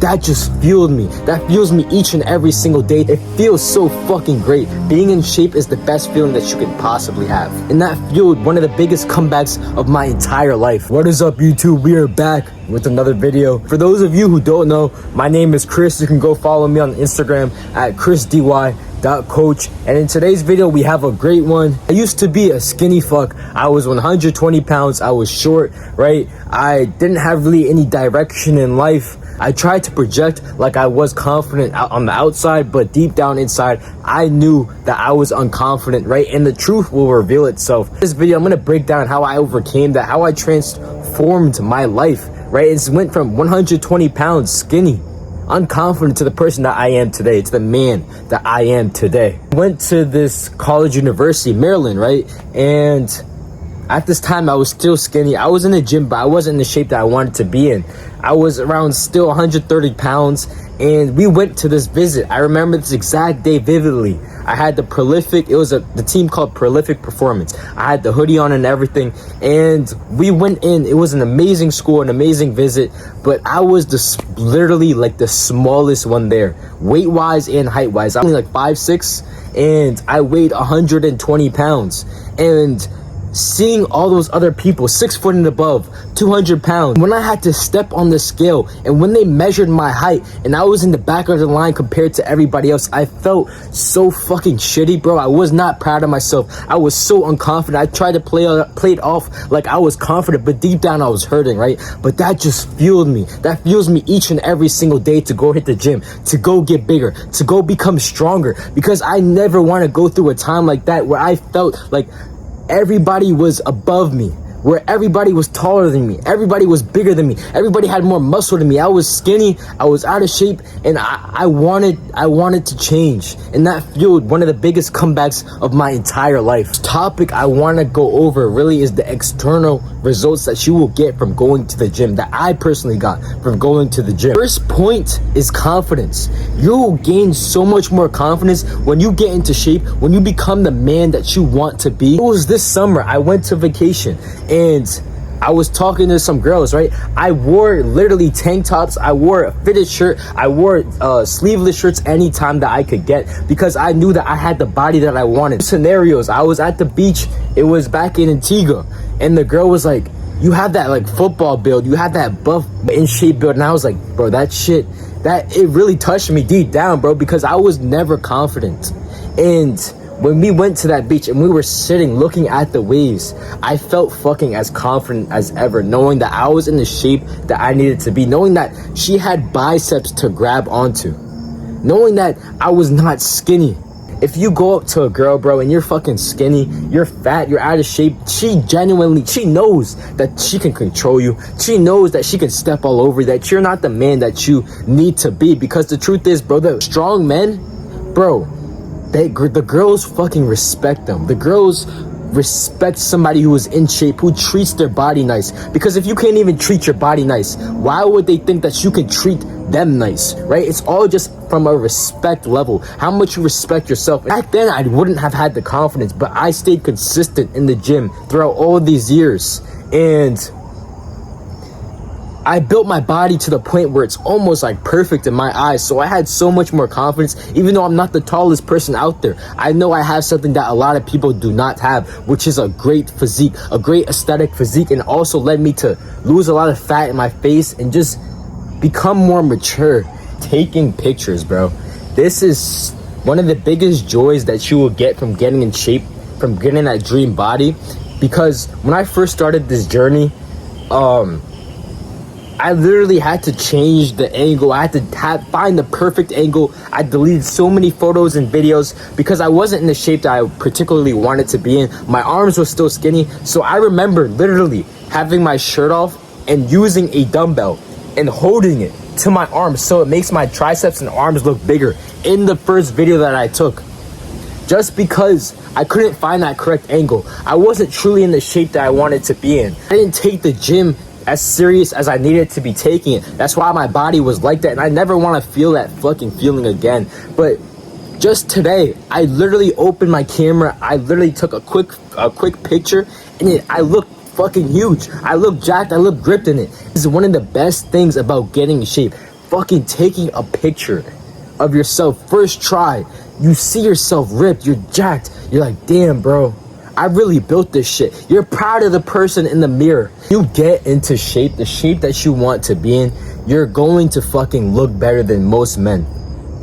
That just fueled me. That fuels me each and every single day. It feels so fucking great. Being in shape is the best feeling that you can possibly have. And that fueled one of the biggest comebacks of my entire life. What is up, YouTube? We are back with another video. For those of you who don't know, my name is Chris. You can go follow me on Instagram at chrisdy.coach. And in today's video, we have a great one. I used to be a skinny fuck. I was 120 pounds. I was short, right? I didn't have really any direction in life. I tried to project like I was confident on the outside, but deep down inside, I knew that I was unconfident, right? And the truth will reveal itself. In this video, I'm gonna break down how I overcame that, how I transformed my life, right? It went from 120 pounds skinny, unconfident, to the person that I am today, to the man that I am today. I went to this college university, Maryland, right? And at this time, I was still skinny. I was in the gym, but I wasn't in the shape that I wanted to be in. I was around still 130 pounds, and we went to this visit. I remember this exact day vividly. I had the the team called Prolific Performance. I had the hoodie on and everything, and we went in. It was an amazing school, an amazing visit, but I was literally like the smallest one there, weight-wise and height-wise. I'm only like 5'6", and I weighed 120 pounds. And seeing all those other people 6 foot and above, 200 pounds, when I had to step on the scale and when they measured my height and I was in the back of the line compared to everybody else, I felt so fucking shitty, bro. I was not proud of myself. I was so unconfident. I tried to play it off like I was confident, but deep down I was hurting, right? But that just fueled me. That fuels me each and every single day to go hit the gym, to go get bigger, to go become stronger, because I never want to go through a time like that where I felt like everybody was above me, where everybody was taller than me, everybody was bigger than me, everybody had more muscle than me. I was skinny, I was out of shape, and I wanted to change. And that fueled one of the biggest comebacks of my entire life. The topic I want to go over really is the external results that you will get from going to the gym, that I personally got from going to the gym. First point is confidence. You will gain so much more confidence when you get into shape, when you become the man that you want to be. It was this summer, I went to vacation, and I was talking to some girls, right? I wore literally tank tops. I wore a fitted shirt. I wore sleeveless shirts anytime that I could get, because I knew that I had the body that I wanted. Scenarios, I was at the beach. It was back in Antigua, and the girl was like, you have that like football build. You have that buff in shape build. And I was like, bro, that shit, it really touched me deep down, bro, because I was never confident. And when we went to that beach and we were sitting looking at the waves, I felt fucking as confident as ever, knowing that I was in the shape that I needed to be, knowing that she had biceps to grab onto, knowing that I was not skinny. If you go up to a girl, bro, and you're fucking skinny, you're fat, you're out of shape, she knows that she can control you. She knows that she can step all over you, that you're not the man that you need to be. Because the truth is, bro, the strong men, bro, the girls fucking respect them. The girls respect somebody who is in shape, who treats their body nice. Because if you can't even treat your body nice, why would they think that you can treat them nice, right? It's all just from a respect level, how much you respect yourself. Back then, I wouldn't have had the confidence, but I stayed consistent in the gym throughout all these years. And I built my body to the point where it's almost like perfect in my eyes. So I had so much more confidence, even though I'm not the tallest person out there. I know I have something that a lot of people do not have, which is a great physique, a great aesthetic physique, and also led me to lose a lot of fat in my face and just become more mature. Taking pictures, bro. This is one of the biggest joys that you will get from getting in shape, from getting that dream body. Because when I first started this journey, I literally had to change the angle. I had to find the perfect angle. I deleted so many photos and videos because I wasn't in the shape that I particularly wanted to be in. My arms were still skinny. So I remember literally having my shirt off and using a dumbbell and holding it to my arms so it makes my triceps and arms look bigger in the first video that I took. Just because I couldn't find that correct angle. I wasn't truly in the shape that I wanted to be in. I didn't take the gym as serious as I needed to be taking it. That's why my body was like that, and I never want to feel that fucking feeling again. But just today, I literally opened my camera. I literally took a quick picture, and I looked fucking huge. I look jacked. I look gripped in it. This is one of the best things about getting in shape. fucking taking a picture of yourself first try. You see yourself ripped, you're jacked. You're like, damn, bro, I really built this shit. You're proud of the person in the mirror. You get into shape, the shape that you want to be in, you're going to fucking look better than most men.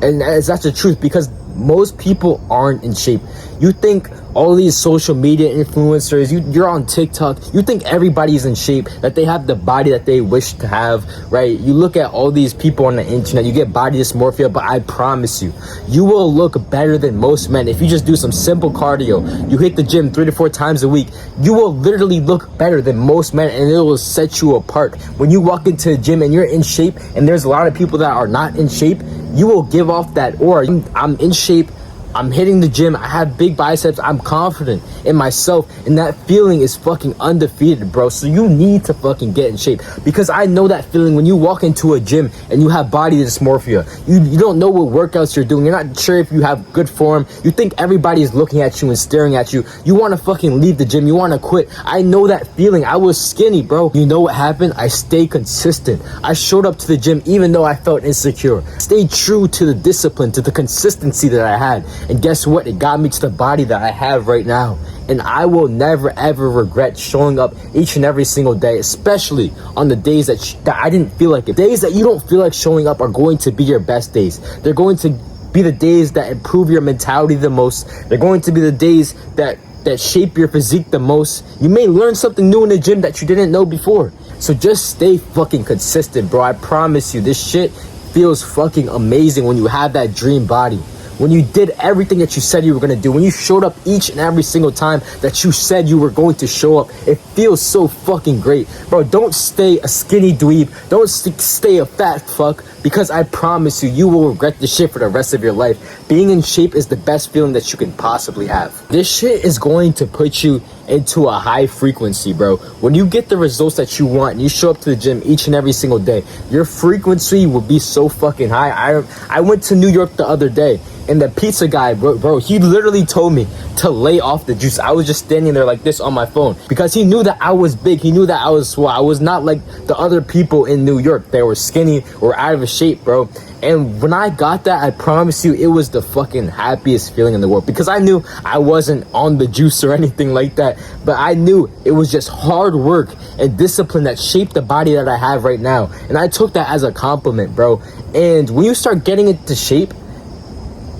And that's the truth, because most people aren't in shape. You think all these social media influencers, you're on TikTok, you think everybody's in shape, that they have the body that they wish to have, right? You look at all these people on the internet, you get body dysmorphia, but I promise you, you will look better than most men. If you just do some simple cardio, you hit the gym 3 to 4 times a week, you will literally look better than most men, and it will set you apart. When you walk into a gym and you're in shape, and there's a lot of people that are not in shape, you will give off that aura. I'm in shape, I'm hitting the gym, I have big biceps, I'm confident in myself, and that feeling is fucking undefeated, bro. So you need to fucking get in shape, because I know that feeling when you walk into a gym and you have body dysmorphia. You don't know what workouts you're doing, you're not sure if you have good form, you think everybody is looking at you and staring at you, you want to fucking leave the gym, you want to quit. I know that feeling. I was skinny, bro. You know what happened? I stayed consistent. I showed up to the gym even though I felt insecure. Stayed true to the discipline, to the consistency that I had. And guess what? It got me to the body that I have right now. And I will never ever regret showing up each and every single day, especially on the days that I didn't feel like it. Days that you don't feel like showing up are going to be your best days. They're going to be the days that improve your mentality the most. They're going to be the days that shape your physique the most. You may learn something new in the gym that you didn't know before. So just stay fucking consistent, bro. I promise you, this shit feels fucking amazing when you have that dream body. When you did everything that you said you were going to do, when you showed up each and every single time that you said you were going to show up, it feels so fucking great. Bro, don't stay a skinny dweeb. Don't stay a fat fuck, because I promise you, you will regret this shit for the rest of your life. Being in shape is the best feeling that you can possibly have. This shit is going to put you into a high frequency, bro. When you get the results that you want and you show up to the gym each and every single day, your frequency will be so fucking high. I went to New York the other day, and the pizza guy, bro, he literally told me to lay off the juice. I was just standing there like this on my phone, because he knew that I was big. He knew that I was swole. I was not like the other people in New York. They were skinny or out of shape, bro. And when I got that, I promise you, it was the fucking happiest feeling in the world, because I knew I wasn't on the juice or anything like that, but I knew it was just hard work and discipline that shaped the body that I have right now. And I took that as a compliment, bro. And when you start getting into shape,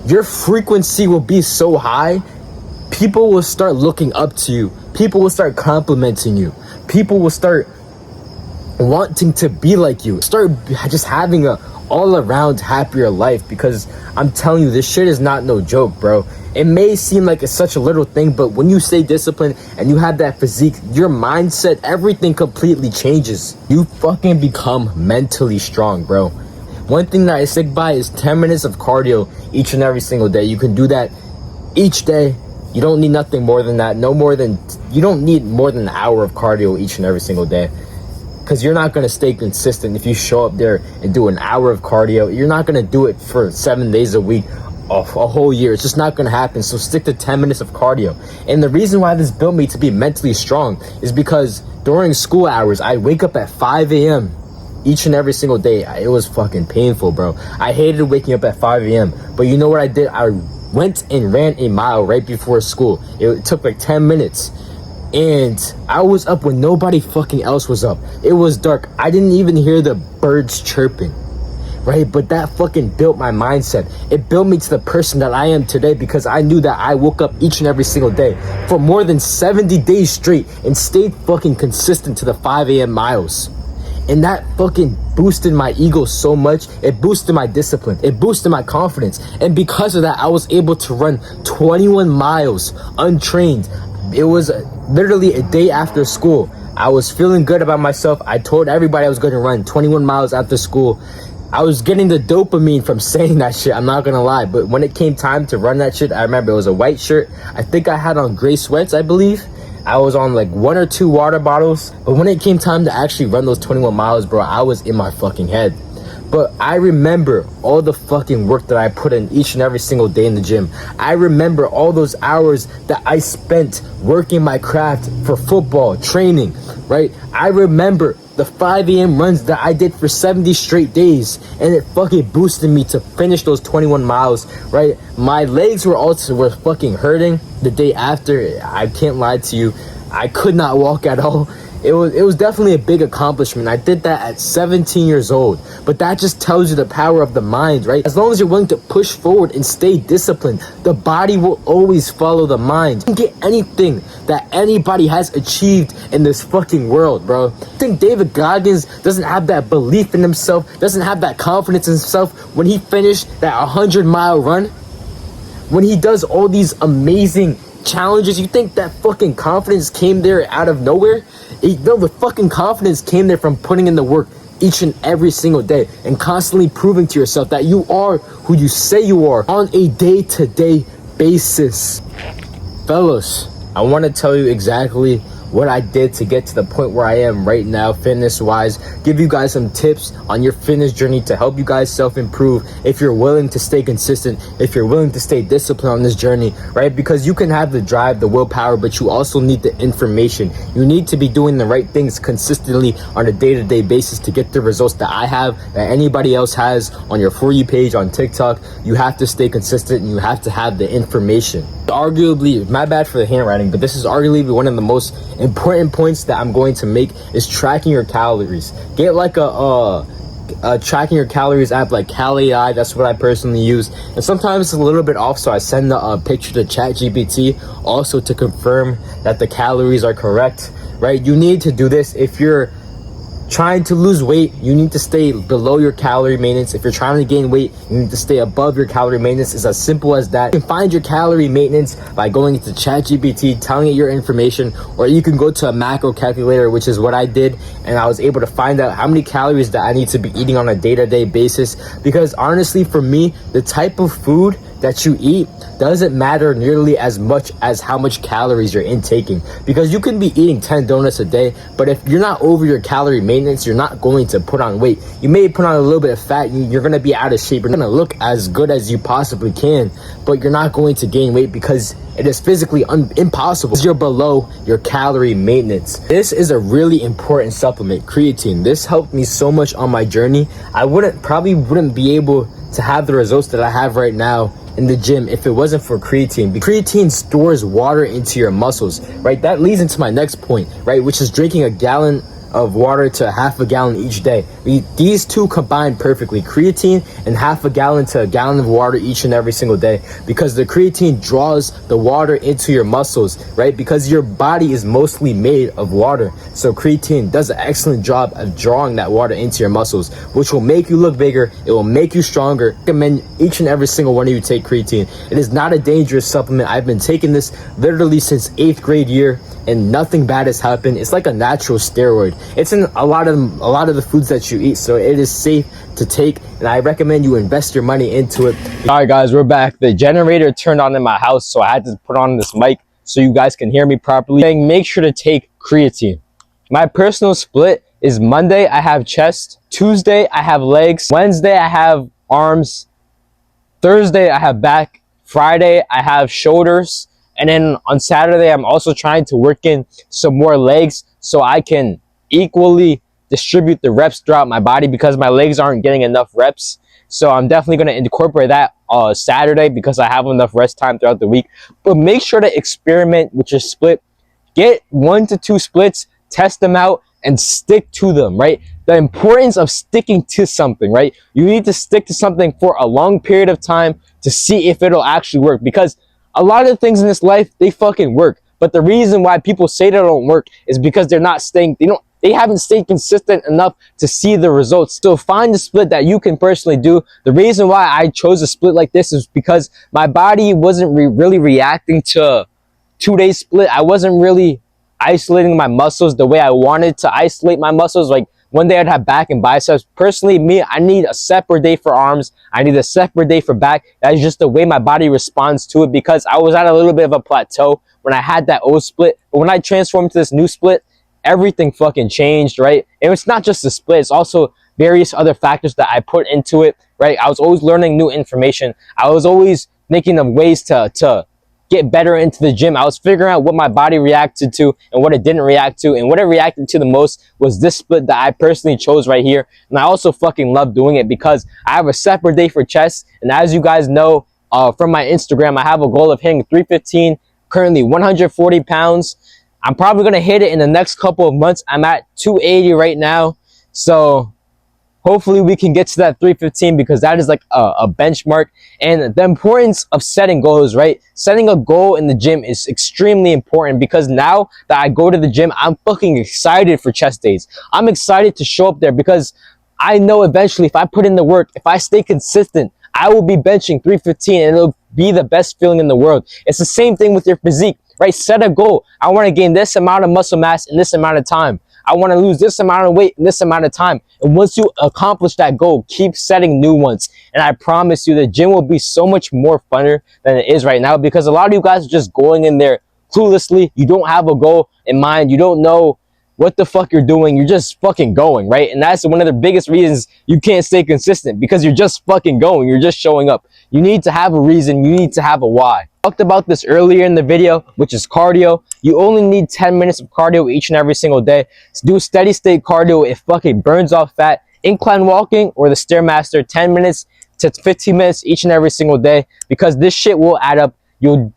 your frequency will be so high, people will start looking up to you. People will start complimenting you. People will start wanting to be like you. Start just having a all-around happier life, because I'm telling you, this shit is not no joke, bro. It may seem like it's such a little thing, but when you stay disciplined and you have that physique, your mindset, everything completely changes. You fucking become mentally strong, bro. One thing that I stick by is 10 minutes of cardio each and every single day. You can do that each day. You don't need nothing more than that. You don't need more than an hour of cardio each and every single day, because you're not going to stay consistent if you show up there and do an hour of cardio. You're not going to do it for 7 days a week, a whole year. It's just not going to happen. So stick to 10 minutes of cardio. And the reason why this built me to be mentally strong is because during school hours, I wake up at 5 a.m. each and every single day. It was fucking painful, bro. I hated waking up at 5 a.m. But you know what I did? I went and ran a mile right before school. It took like 10 minutes. And I was up when nobody fucking else was up. It was dark. I didn't even hear the birds chirping, right? But that fucking built my mindset. It built me to the person that I am today, because I knew that I woke up each and every single day for more than 70 days straight and stayed fucking consistent to the 5 a.m. miles. And that fucking boosted my ego so much. It boosted my discipline. It boosted my confidence. And because of that, I was able to run 21 miles untrained. It was literally a day after school. I was feeling good about myself. I told everybody I was going to run 21 miles after school. I was getting the dopamine from saying that shit, I'm not gonna lie. But when it came time to run that shit, I remember it was a white shirt. I think I had on gray sweats, I believe. I was on like 1 or 2 water bottles. But when it came time to actually run those 21 miles, bro, I was in my fucking head. But I remember all the fucking work that I put in each and every single day in the gym. I remember all those hours that I spent working my craft for football, training, right? I remember the 5 a.m. runs that I did for 70 straight days, and it fucking boosted me to finish those 21 miles, right? My legs were fucking hurting the day after. I can't lie to you, I could not walk at all. It was definitely a big accomplishment. I did that at 17 years old. But that just tells you the power of the mind, right? As long as you're willing to push forward and stay disciplined, the body will always follow the mind. You can get anything that anybody has achieved in this fucking world, bro. I think David Goggins doesn't have that belief in himself, doesn't have that confidence in himself when he finished that 100-mile run? When he does all these amazing challenges, you think that fucking confidence came there out of nowhere? No, the fucking confidence came there from putting in the work each and every single day and constantly proving to yourself that you are who you say you are on a day-to-day basis. Fellas, I want to tell you exactly what I did to get to the point where I am right now, fitness wise, give you guys some tips on your fitness journey to help you guys self-improve if you're willing to stay consistent, if you're willing to stay disciplined on this journey, right? Because you can have the drive, the willpower, but you also need the information. You need to be doing the right things consistently on a day-to-day basis to get the results that I have, that anybody else has on your For You page, on TikTok. You have to stay consistent and you have to have the information. Arguably, my bad for the handwriting, but this is arguably one of the most important points that I'm going to make is tracking your calories. Get like a tracking your calories app like Cali.ai. That's what I personally use, and sometimes it's a little bit off, so I send a picture to ChatGPT also to confirm that the calories are correct, right? You need to do this if you're trying to lose weight. You need to stay below your calorie maintenance. If you're trying to gain weight, you need to stay above your calorie maintenance. It's as simple as that. You can find your calorie maintenance by going into ChatGPT, telling it your information, or you can go to a macro calculator, which is what I did, and I was able to find out how many calories that I need to be eating on a day-to-day basis. Because honestly, for me, the type of food that you eat doesn't matter nearly as much as how much calories you're intaking, because you can be eating 10 donuts a day, but if you're not over your calorie maintenance, you're not going to put on weight. You may put on a little bit of fat, you're going to be out of shape, you're going to look as good as you possibly can, but you're not going to gain weight because it is physically impossible. You're below your calorie maintenance. This is a really important supplement, creatine. This helped me so much on my journey. I probably wouldn't be able to have the results that I have right now in the gym if it wasn't for creatine. Creatine stores water into your muscles, right? That leads into my next point, right? Which is drinking a gallon of water to half a gallon each day. These two combine perfectly, creatine and half a gallon to a gallon of water each and every single day, because the creatine draws the water into your muscles, right? Because your body is mostly made of water, so creatine does an excellent job of drawing that water into your muscles, which will make you look bigger. It will make you stronger. I recommend each and every single one of you take creatine. It is not a dangerous supplement. I've been taking this literally since 8th grade year, and nothing bad has happened. It's like a natural steroid. It's in a lot of the foods that you eat, so it is safe to take, and I recommend you invest your money into it. All right, guys, we're back. The generator turned on in my house, so I had to put on this mic so you guys can hear me properly. Make sure to take creatine. My personal split is Monday I have chest, Tuesday I have legs, Wednesday I have arms, Thursday I have back, Friday I have shoulders, and then on Saturday, I'm also trying to work in some more legs so I can equally distribute the reps throughout my body, because my legs aren't getting enough reps. So I'm definitely going to incorporate that Saturday because I have enough rest time throughout the week. But make sure to experiment with your split. Get 1 to 2 splits, test them out, and stick to them, right? The importance of sticking to something, right? You need to stick to something for a long period of time to see if it'll actually work, because a lot of things in this life, they fucking work. But the reason why people say they don't work is because they're not staying, they haven't stayed consistent enough to see the results. So find the split that you can personally do. The reason why I chose a split like this is because my body wasn't really reacting to 2-day split. I wasn't really isolating my muscles the way I wanted to isolate my muscles. Like one day I'd have back and biceps. Personally, me, I need a separate day for arms. I need a separate day for back. That's just the way my body responds to it, because I was at a little bit of a plateau when I had that old split. But when I transformed to this new split, everything fucking changed, right? And it's not just the split, it's also various other factors that I put into it, right? I was always learning new information. I was always thinking of ways to get better into the gym. I was figuring out what my body reacted to and what it didn't react to, and what it reacted to the most was this split that I personally chose right here. And I also fucking love doing it because I have a separate day for chest, and as you guys know from my Instagram, I have a goal of hitting 315, currently 140 pounds. I'm probably gonna hit it in the next couple of months. I'm at 280 right now, so hopefully we can get to that 315 because that is like a benchmark. And the importance of setting goals, right? Setting a goal in the gym is extremely important because now that I go to the gym, I'm fucking excited for chest days. I'm excited to show up there because I know eventually if I put in the work, if I stay consistent, I will be benching 315 and it'll be the best feeling in the world. It's the same thing with your physique, right? Set a goal. I want to gain this amount of muscle mass in this amount of time. I want to lose this amount of weight in this amount of time. And once you accomplish that goal, keep setting new ones. And I promise you the gym will be so much more funner than it is right now because a lot of you guys are just going in there cluelessly. You don't have a goal in mind. You don't know what the fuck you're doing. You're just fucking going, right? And that's one of the biggest reasons you can't stay consistent because you're just fucking going. You're just showing up. You need to have a reason. You need to have a why. I talked about this earlier in the video, which is cardio. You only need 10 minutes of cardio each and every single day. Do steady state cardio. It fucking burns off fat. Incline walking or the Stairmaster, 10 minutes to 15 minutes each and every single day because this shit will add up. 10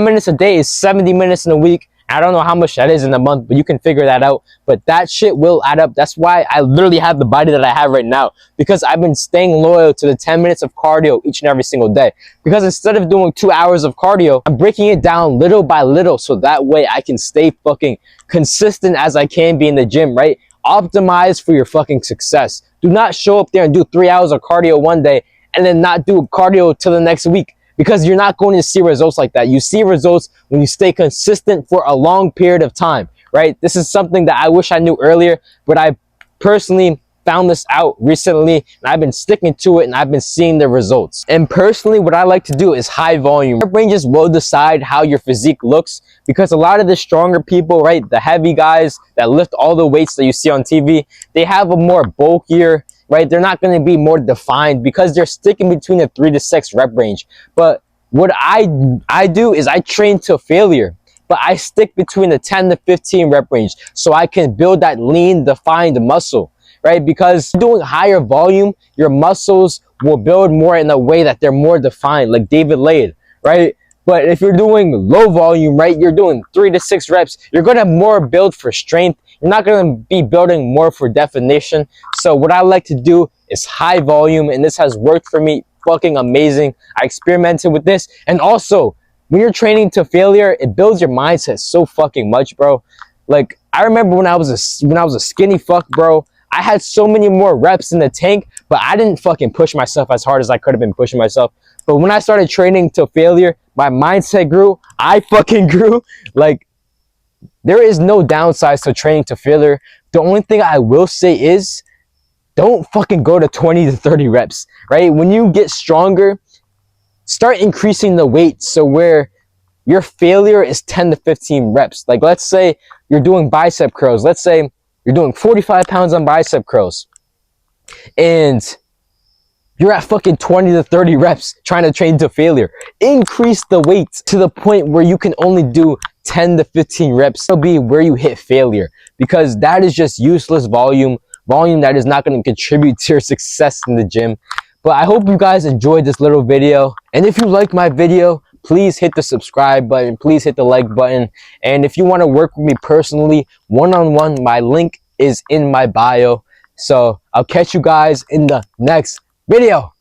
minutes a day is 70 minutes in a week. I don't know how much that is in a month, but you can figure that out. But that shit will add up. That's why I literally have the body that I have right now, because I've been staying loyal to the 10 minutes of cardio each and every single day. Because instead of doing 2 hours of cardio, I'm breaking it down little by little so that way I can stay fucking consistent as I can be in the gym, right? Optimize for your fucking success. Do not show up there and do 3 hours of cardio one day and then not do cardio till the next week. Because you're not going to see results like that. You see results when you stay consistent for a long period of time, right? This is something that I wish I knew earlier, but I personally found this out recently and I've been sticking to it and I've been seeing the results. And personally, what I like to do is high volume. Rep ranges will decide how your physique looks because a lot of the stronger people, right, the heavy guys that lift all the weights that you see on TV, they have a more bulkier, right? They're not going to be more defined because they're sticking between the 3 to 6 rep range. But what I do is I train to failure, but I stick between the 10 to 15 rep range so I can build that lean, defined muscle, right? Because doing higher volume, your muscles will build more in a way that they're more defined, like David Laid, right? But if you're doing low volume, right, you're doing 3 to 6 reps, you're going to more build for strength. You're not going to be building more for definition. So what I like to do is high volume, and this has worked for me fucking amazing. I experimented with this. And also, when you're training to failure, it builds your mindset so fucking much, bro. Like, I remember when I was a skinny fuck, bro, I had so many more reps in the tank, but I didn't fucking push myself as hard as I could have been pushing myself. But when I started training to failure, my mindset grew. I fucking grew. Like, there is no downsides to training to failure. The only thing I will say is don't fucking go to 20 to 30 reps, right? When you get stronger, start increasing the weight so where your failure is 10 to 15 reps. Like, let's say you're doing bicep curls. Let's say you're doing 45 pounds on bicep curls and you're at fucking 20 to 30 reps trying to train to failure. Increase the weight to the point where you can only do 10 to 15 reps. That'll be where you hit failure because that is just useless volume that is not going to contribute to your success in the gym. But I hope you guys enjoyed this little video. And if you like my video, please hit the subscribe button. Please hit the like button. And if you want to work with me personally, one-on-one, my link is in my bio. So I'll catch you guys in the next video.